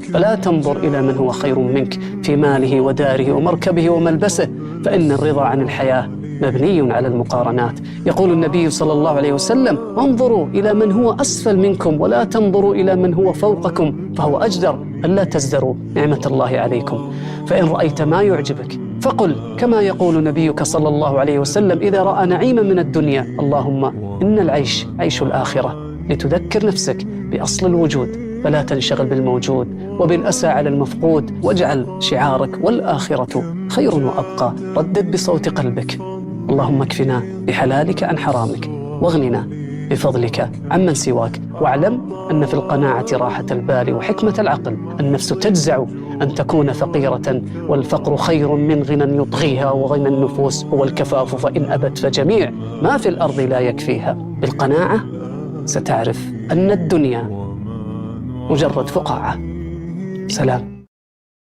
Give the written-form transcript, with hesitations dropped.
فلا تنظر إلى من هو خير منك في ماله وداره ومركبه وملبسه، فإن الرضا عن الحياة مبني على المقارنات. يقول النبي صلى الله عليه وسلم: انظروا إلى من هو أسفل منكم ولا تنظروا إلى من هو فوقكم، فهو أجدر ألا تزدروا نعمة الله عليكم. فإن رأيت ما يعجبك فقل كما يقول نبيك صلى الله عليه وسلم إذا رأى نعيما من الدنيا: اللهم إن العيش عيش الآخرة، لتذكر نفسك بأصل الوجود، فلا تنشغل بالموجود وبالأسى على المفقود، واجعل شعارك والآخرة خير وأبقى. ردد بصوت قلبك: اللهم اكفنا بحلالك عن حرامك، واغننا بفضلك عمن سواك. واعلم أن في القناعة راحة البال وحكمة العقل. النفس تجزع أن تكون فقيرة، والفقر خير من غنى يطغيها، وغنى النفوس هو الكفاف، فإن أبت فجميع ما في الأرض لا يكفيها. بالقناعة ستعرف أن الدنيا مجرد فقاعة. سلام.